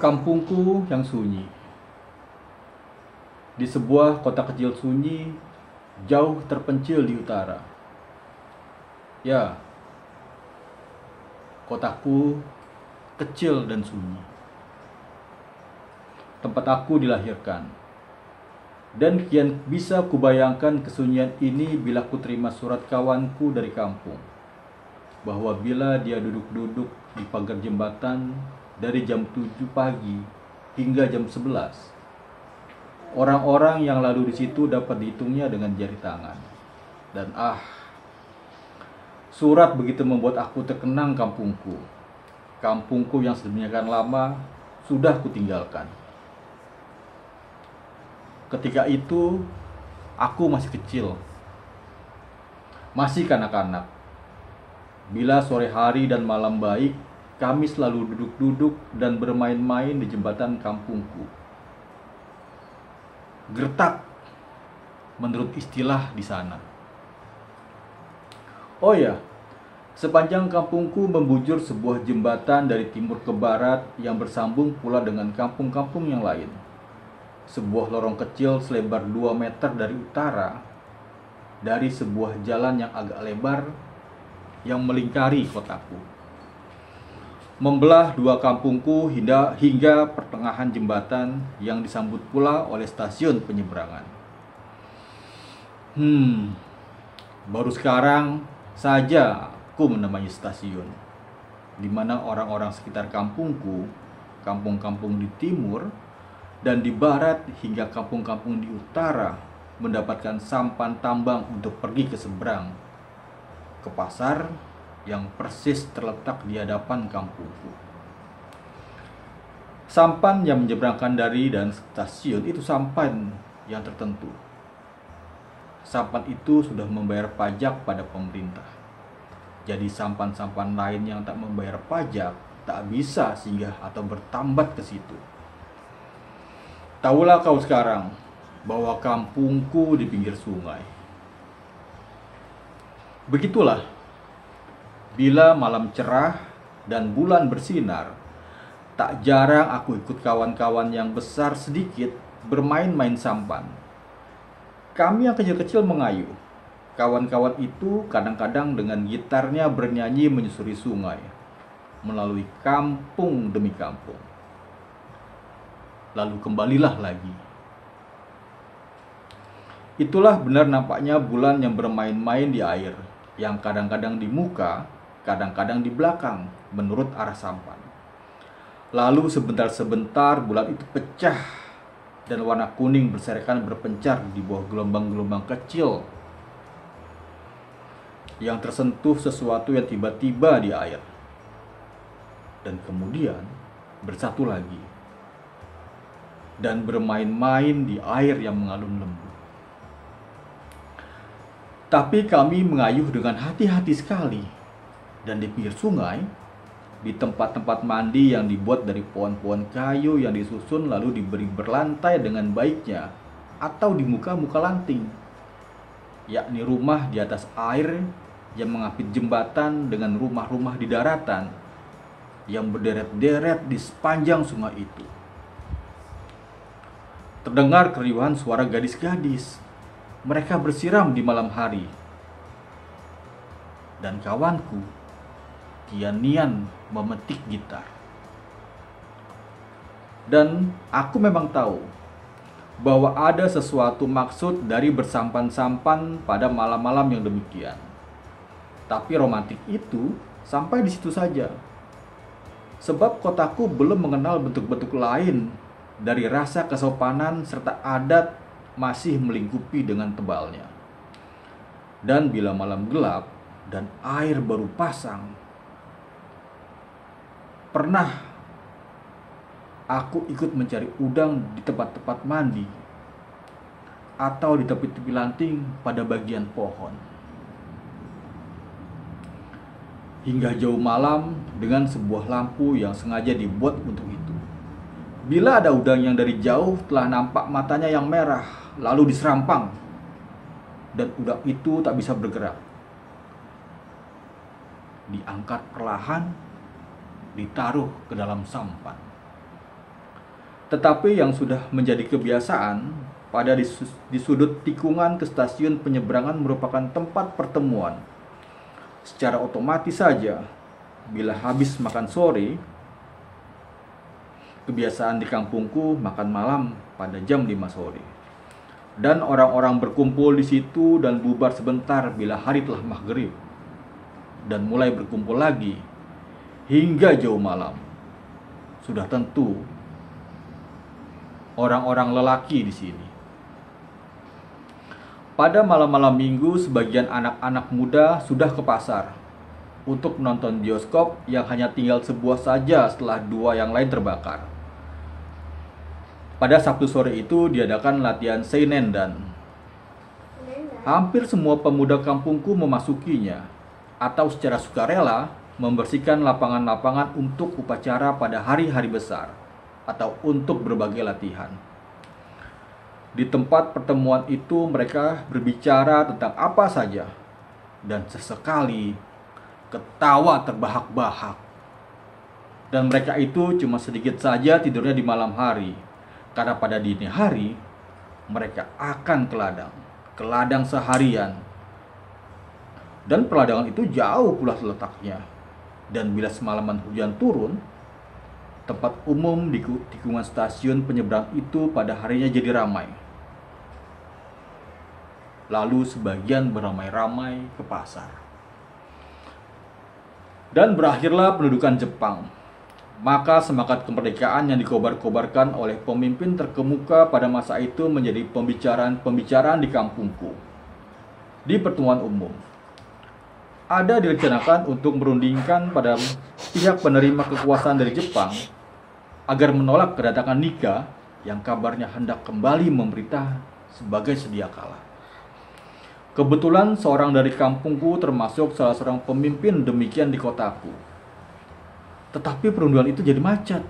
Kampungku yang sunyi. Di sebuah kota kecil sunyi, jauh terpencil di utara. Ya, kotaku kecil dan sunyi. Tempat aku dilahirkan. Dan kian bisa kubayangkan kesunyian ini bila ku terima surat kawanku dari kampung. Bahwa bila dia duduk-duduk di pagar jembatan dari jam 7 pagi hingga jam 11, orang-orang yang lalu di situ dapat dihitungnya dengan jari tangan. Dan surat begitu membuat aku terkenang kampungku. Kampungku yang sedemikian lama sudah kutinggalkan. Ketika itu aku masih kecil, masih kanak-kanak. Bila sore hari dan malam baik, kami selalu duduk-duduk dan bermain-main di jembatan kampungku. Gertak menurut istilah di sana. Oh ya, sepanjang kampungku membujur sebuah jembatan dari timur ke barat yang bersambung pula dengan kampung-kampung yang lain. Sebuah lorong kecil selebar 2 meter dari utara, dari sebuah jalan yang agak lebar yang melingkari kotaku, membelah dua kampungku hingga pertengahan jembatan yang disambut pula oleh stasiun penyeberangan. Baru sekarang saja aku menemani stasiun, di mana orang-orang sekitar kampungku, kampung-kampung di timur dan di barat hingga kampung-kampung di utara mendapatkan sampan tambang untuk pergi ke seberang, ke pasar yang persis terletak di hadapan kampungku. Sampan yang menyeberangkan dari dan stasiun itu sampan yang tertentu. Sampan itu sudah membayar pajak pada pemerintah. Jadi sampan-sampan lain yang tak membayar pajak tak bisa singgah atau bertambat ke situ. Tahulah kau sekarang bahwa kampungku di pinggir sungai. Begitulah, bila malam cerah dan bulan bersinar, tak jarang aku ikut kawan-kawan yang besar sedikit bermain-main sampan. Kami yang kecil-kecil mengayuh. Kawan-kawan itu kadang-kadang dengan gitarnya bernyanyi menyusuri sungai, melalui kampung demi kampung. Lalu kembalilah lagi. Itulah benar nampaknya bulan yang bermain-main di air, yang kadang-kadang di muka, kadang-kadang di belakang, menurut arah sampan. Lalu sebentar-sebentar bulan itu pecah, dan warna kuning berserakan berpencar di bawah gelombang-gelombang kecil yang tersentuh sesuatu yang tiba-tiba di air, dan kemudian bersatu lagi dan bermain-main di air yang mengalun lembut. Tapi kami mengayuh dengan hati-hati sekali, dan di pinggir sungai, di tempat-tempat mandi yang dibuat dari pohon-pohon kayu yang disusun lalu diberi berlantai dengan baiknya, atau di muka-muka lanting, yakni rumah di atas air yang mengapit jembatan dengan rumah-rumah di daratan yang berderet-deret di sepanjang sungai itu. Terdengar keriuhan suara gadis-gadis. Mereka bersiram di malam hari. Dan kawanku kian-nian memetik gitar. Dan aku memang tahu bahwa ada sesuatu maksud dari bersampan-sampan pada malam-malam yang demikian. Tapi romantik itu sampai di situ saja. Sebab kotaku belum mengenal bentuk-bentuk lain dari rasa kesopanan serta adat masih melingkupi dengan tebalnya. Dan bila malam gelap dan air baru pasang, pernah aku ikut mencari udang di tempat-tempat mandi atau di tepi-tepi lanting pada bagian pohon. Hingga jauh malam dengan sebuah lampu yang sengaja dibuat untuk itu. Bila ada udang yang dari jauh telah nampak matanya yang merah, lalu diserampang, dan udang itu tak bisa bergerak, diangkat perlahan, ditaruh ke dalam sampan. Tetapi yang sudah menjadi kebiasaan pada di sudut tikungan ke stasiun penyeberangan merupakan tempat pertemuan. Secara otomatis saja, bila habis makan sore, kebiasaan di kampungku makan malam pada jam 5 sore. Dan orang-orang berkumpul di situ dan bubar sebentar bila hari telah maghrib. Dan mulai berkumpul lagi hingga jauh malam. Sudah tentu orang-orang lelaki di sini. Pada malam-malam minggu, sebagian anak-anak muda sudah ke pasar untuk menonton bioskop yang hanya tinggal sebuah saja setelah dua yang lain terbakar. Pada Sabtu sore itu diadakan latihan seinen dan hampir semua pemuda kampungku memasukinya atau secara sukarela membersihkan lapangan-lapangan untuk upacara pada hari-hari besar atau untuk berbagai latihan. Di tempat pertemuan itu mereka berbicara tentang apa saja dan sesekali ketawa terbahak-bahak. Dan mereka itu cuma sedikit saja tidurnya di malam hari, karena pada dini hari mereka akan ke ladang seharian. Dan peladangan itu jauh pula letaknya. Dan bila semalaman hujan turun, tempat umum di tikungan stasiun penyeberang itu pada harinya jadi ramai. Lalu sebagian beramai-ramai ke pasar. Dan berakhirlah pendudukan Jepang. Maka semangat kemerdekaan yang dikobar-kobarkan oleh pemimpin terkemuka pada masa itu menjadi pembicaraan di kampungku. Di pertemuan umum, ada direncanakan untuk merundingkan pada pihak penerima kekuasaan dari Jepang agar menolak kedatangan Nika yang kabarnya hendak kembali memerintah sebagai sedia kala. Kebetulan seorang dari kampungku termasuk salah seorang pemimpin demikian di kotaku. Tetapi perundingan itu jadi macet.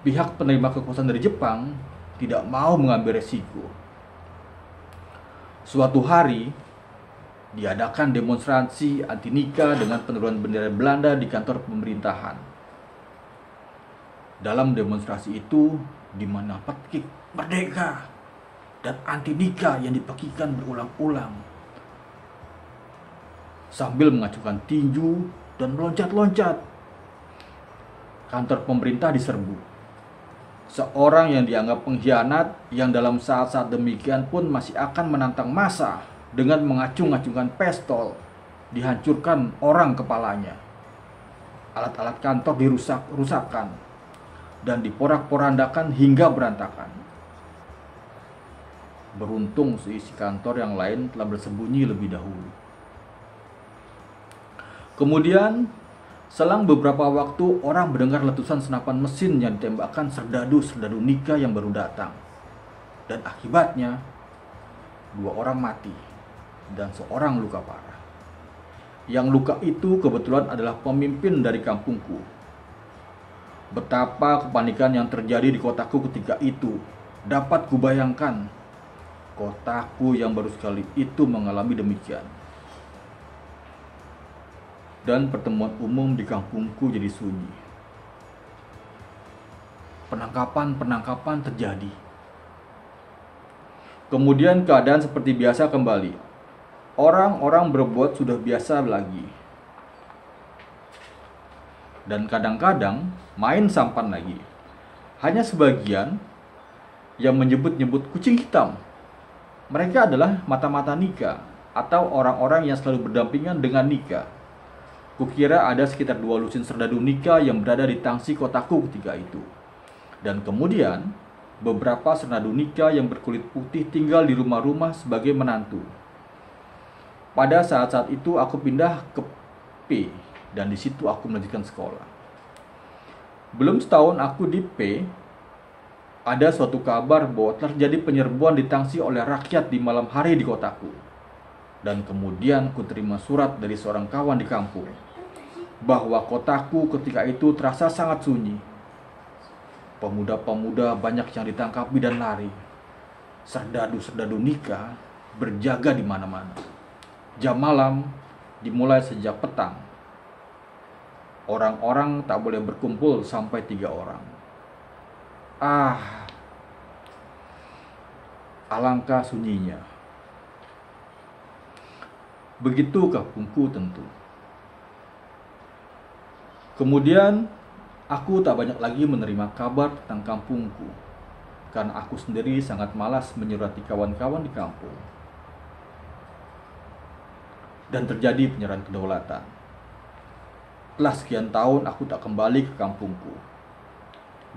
Pihak penerima kekuasaan dari Jepang tidak mau mengambil resiko. Suatu hari diadakan demonstrasi anti Nika dengan penurunan bendera Belanda di kantor pemerintahan. Dalam demonstrasi itu di mana petik merdeka dan anti Nika yang dipakikan berulang-ulang sambil mengacungkan tinju dan meloncat-loncat. Kantor pemerintah diserbu. Seorang yang dianggap pengkhianat yang dalam saat-saat demikian pun masih akan menantang massa dengan mengacung-acungkan pistol, dihancurkan orang kepalanya. Alat-alat kantor dirusak-rusakan dan diporak-porandakan hingga berantakan. Beruntung seisi kantor yang lain telah bersembunyi lebih dahulu. Kemudian selang beberapa waktu orang mendengar letusan senapan mesin yang ditembakkan serdadu-serdadu Nika yang baru datang. Dan akibatnya 2 orang mati dan seorang luka parah. Yang luka itu kebetulan adalah pemimpin dari kampungku. Betapa kepanikan yang terjadi di kotaku ketika itu dapat kubayangkan. Kotaku yang baru sekali itu mengalami demikian. Dan pertemuan umum di kampungku jadi sunyi. Penangkapan terjadi. Kemudian keadaan seperti biasa kembali. Orang-orang berbuat sudah biasa lagi. Dan kadang-kadang main sampan lagi. Hanya sebagian yang menyebut-nyebut kucing hitam. Mereka adalah mata-mata Nika atau orang-orang yang selalu berdampingan dengan Nika. Kukira ada sekitar 2 lusin serdadu Nika yang berada di tangsi kotaku ketika itu. Dan kemudian beberapa serdadu Nika yang berkulit putih tinggal di rumah-rumah sebagai menantu. Pada saat-saat itu aku pindah ke P dan di situ aku melanjutkan sekolah. Belum setahun aku di P, ada suatu kabar bahwa terjadi penyerbuan di tangsi oleh rakyat di malam hari di kotaku. Dan kemudian ku terima surat dari seorang kawan di kampung bahwa kotaku ketika itu terasa sangat sunyi. Pemuda-pemuda banyak yang ditangkapi dan lari. Serdadu-serdadu Nika berjaga di mana-mana. Jam malam dimulai sejak petang. Orang-orang tak boleh berkumpul sampai 3 orang. Ah, alangkah sunyinya. Begitu kampungku tentu. Kemudian aku tak banyak lagi menerima kabar tentang kampungku, karena aku sendiri sangat malas menyurati kawan-kawan di kampung. Dan terjadi penyerahan kedaulatan. Telah sekian tahun aku tak kembali ke kampungku.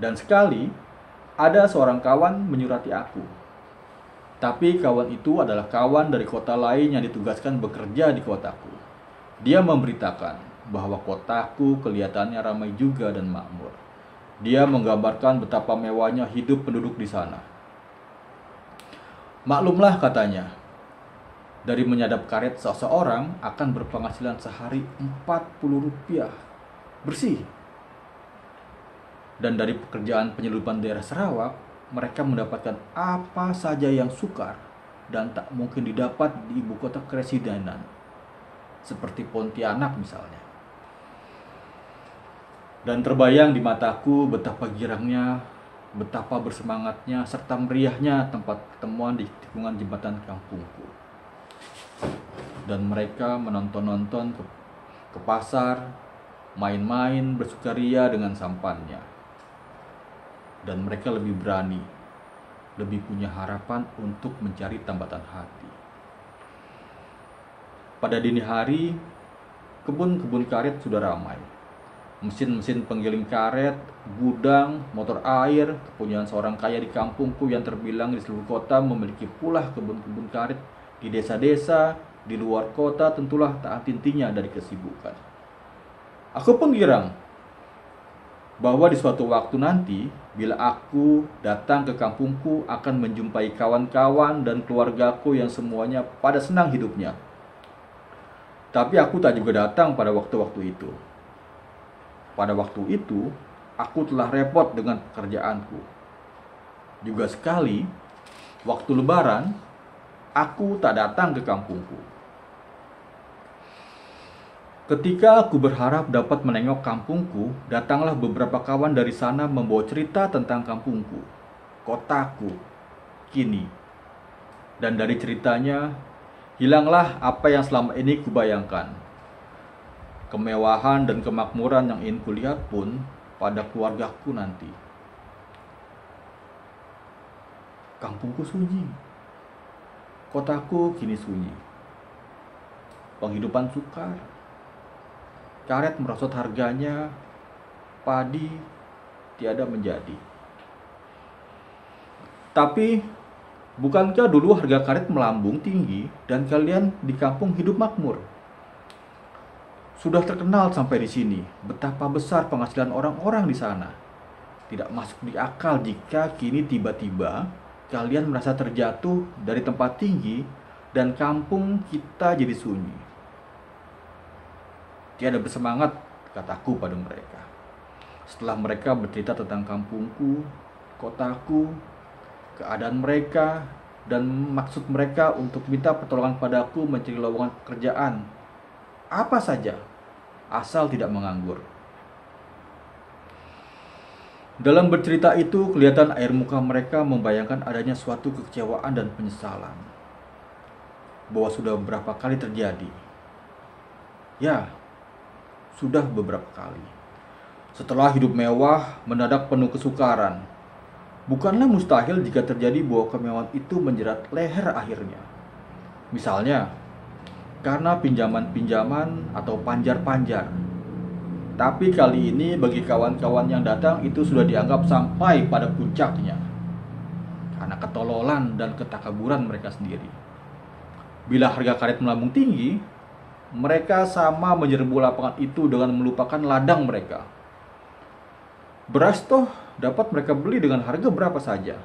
Dan sekali ada seorang kawan menyurati aku. Tapi kawan itu adalah kawan dari kota lain yang ditugaskan bekerja di kotaku. Dia memberitakan bahwa kotaku kelihatannya ramai juga dan makmur. Dia menggambarkan betapa mewahnya hidup penduduk di sana. Maklumlah katanya, dari menyadap karet seseorang akan berpenghasilan sehari Rp40 bersih. Dan dari pekerjaan penyelundupan daerah Sarawak, mereka mendapatkan apa saja yang sukar dan tak mungkin didapat di ibu kota keresidenan, seperti Pontianak misalnya. Dan terbayang di mataku betapa girangnya, betapa bersemangatnya, serta meriahnya tempat pertemuan di tikungan jembatan kampungku. Dan mereka menonton-nonton ke pasar, main-main, bersukaria dengan sampannya. Dan mereka lebih berani, lebih punya harapan untuk mencari tambatan hati. Pada dini hari, kebun-kebun karet sudah ramai. Mesin-mesin penggiling karet, gudang, motor air, kepunyaan seorang kaya di kampungku yang terbilang di seluruh kota memiliki pula kebun-kebun karet di desa-desa, di luar kota tentulah tak henti-hentinya dari kesibukan. Aku pun girang bahwa di suatu waktu nanti, bila aku datang ke kampungku akan menjumpai kawan-kawan dan keluargaku yang semuanya pada senang hidupnya. Tapi aku tak juga datang pada waktu-waktu itu. Pada waktu itu, aku telah repot dengan pekerjaanku. Juga sekali, waktu lebaran, aku tak datang ke kampungku. Ketika aku berharap dapat menengok kampungku, datanglah beberapa kawan dari sana membawa cerita tentang kampungku, kotaku, kini. Dan dari ceritanya, hilanglah apa yang selama ini kubayangkan. Kemewahan dan kemakmuran yang ingin kulihat pun pada keluargaku nanti. Kampungku sunyi, kotaku kini sunyi. Penghidupan sukar. Karet merosot harganya, padi tiada menjadi. Tapi, bukankah dulu harga karet melambung tinggi dan kalian di kampung hidup makmur? Sudah terkenal sampai di sini betapa besar penghasilan orang-orang di sana. Tidak masuk di akal jika kini tiba-tiba kalian merasa terjatuh dari tempat tinggi dan kampung kita jadi sunyi. Tiada bersemangat, kataku pada mereka. Setelah mereka bercerita tentang kampungku, kotaku, keadaan mereka, dan maksud mereka untuk minta pertolongan padaku mencari lowongan pekerjaan, apa saja, asal tidak menganggur. Dalam bercerita itu, kelihatan air muka mereka membayangkan adanya suatu kekecewaan dan penyesalan. Bahwa sudah beberapa kali terjadi. Ya, sudah beberapa kali. Setelah hidup mewah, mendadak penuh kesukaran. Bukanlah mustahil jika terjadi bahwa kemewahan itu menjerat leher akhirnya. Misalnya, karena pinjaman-pinjaman atau panjar-panjar. Tapi kali ini bagi kawan-kawan yang datang itu sudah dianggap sampai pada puncaknya. Karena ketololan dan ketakaburan mereka sendiri. Bila harga karet melambung tinggi, mereka sama menyerbu lapangan itu dengan melupakan ladang mereka. Beras toh dapat mereka beli dengan harga berapa saja.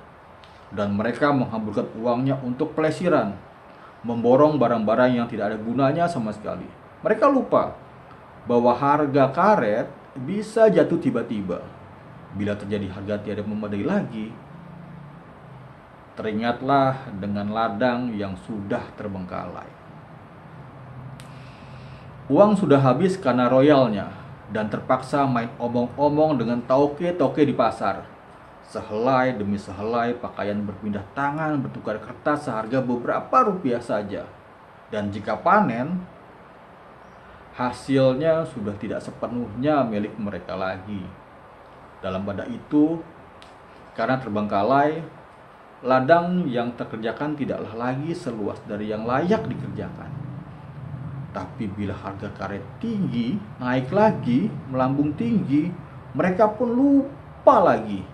Dan mereka menghamburkan uangnya untuk pelesiran, memborong barang-barang yang tidak ada gunanya sama sekali. Mereka lupa bahwa harga karet bisa jatuh tiba-tiba. Bila terjadi harga tiada memadai lagi, teringatlah dengan ladang yang sudah terbengkalai. Uang sudah habis karena royalnya dan terpaksa main omong-omong dengan tauke-tauke di pasar. Sehelai demi sehelai pakaian berpindah tangan bertukar kertas seharga beberapa rupiah saja. Dan jika panen, hasilnya sudah tidak sepenuhnya milik mereka lagi. Dalam pada itu, karena terbengkalai, ladang yang terkerjakan tidaklah lagi seluas dari yang layak dikerjakan. Tapi bila harga karet tinggi, naik lagi, melambung tinggi, mereka pun lupa lagi.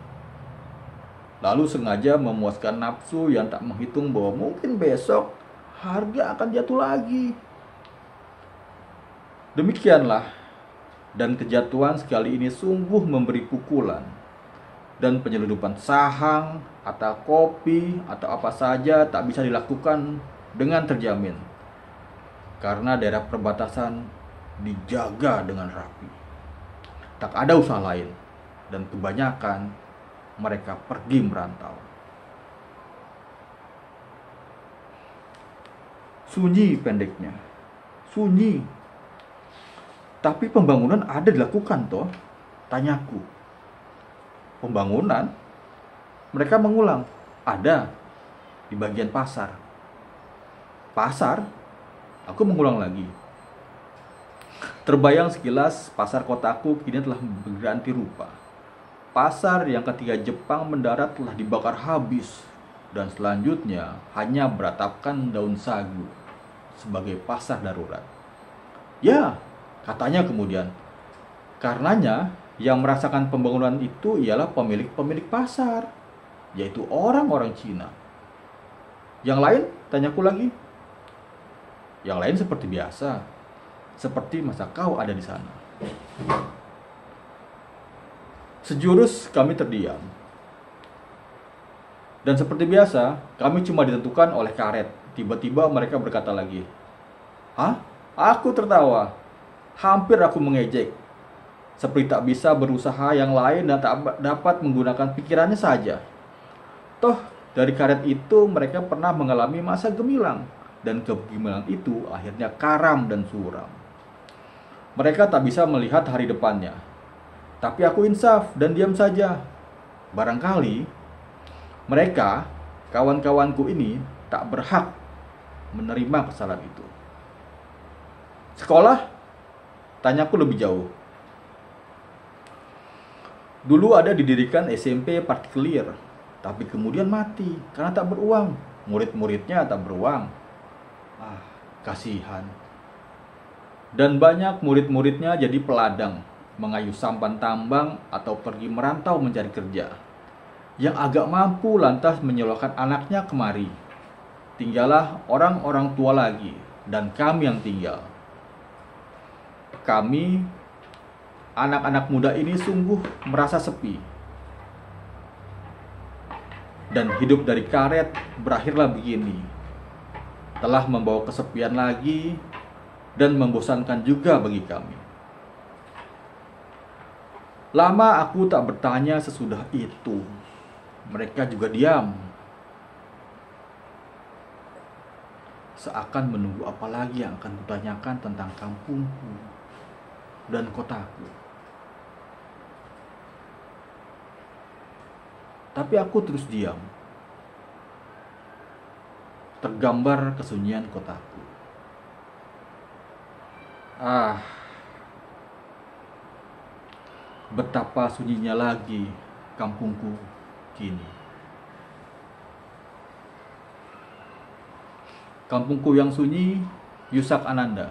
Lalu sengaja memuaskan nafsu yang tak menghitung bahwa mungkin besok harga akan jatuh lagi. Demikianlah, dan kejatuhan sekali ini sungguh memberi pukulan. Dan penyeludupan sahang, atau kopi, atau apa saja tak bisa dilakukan dengan terjamin. Karena daerah perbatasan dijaga dengan rapi. Tak ada usaha lain, dan kebanyakan mereka pergi merantau. Sunyi pendeknya, sunyi. Tapi pembangunan ada dilakukan toh? Tanyaku. Pembangunan? Mereka mengulang. Ada di bagian pasar. Pasar? Aku mengulang lagi. Terbayang sekilas pasar kotaku kini telah berganti rupa. Pasar yang ketika Jepang mendarat telah dibakar habis. Dan selanjutnya hanya beratapkan daun sagu sebagai pasar darurat. Ya, katanya kemudian. Karenanya yang merasakan pembangunan itu ialah pemilik-pemilik pasar, yaitu orang-orang Cina. Yang lain, tanyaku lagi. Yang lain seperti biasa, seperti masa kau ada di sana. Sejurus kami terdiam. Dan seperti biasa, kami cuma ditentukan oleh karet. Tiba-tiba mereka berkata lagi. Hah? Aku tertawa. Hampir aku mengejek. Seperti tak bisa berusaha yang lain dan tak dapat menggunakan pikirannya saja. Toh, dari karet itu mereka pernah mengalami masa gemilang. Dan kegemilangan itu akhirnya karam dan suram. Mereka tak bisa melihat hari depannya. Tapi aku insaf dan diam saja. Barangkali mereka, kawan-kawanku ini, tak berhak menerima kesalahan itu. Sekolah? Tanyaku lebih jauh. Dulu ada didirikan SMP partikelir, tapi kemudian mati karena tak beruang. Murid-muridnya tak beruang. Kasihan. Dan banyak murid-muridnya jadi peladang, mengayuh sampan tambang atau pergi merantau mencari kerja. Yang agak mampu lantas menyekolahkan anaknya kemari. Tinggallah orang-orang tua lagi, dan kami yang tinggal. Kami, anak-anak muda ini sungguh merasa sepi. Dan hidup dari karet berakhirlah begini. Telah membawa kesepian lagi, dan membosankan juga bagi kami. Lama aku tak bertanya sesudah itu. Mereka juga diam. Seakan menunggu apa lagi yang akan kutanyakan tentang kampungku dan kotaku. Tapi aku terus diam. Tergambar kesunyian kotaku. Betapa sunyinya lagi kampungku kini. Kampungku yang sunyi, Yusak Ananda.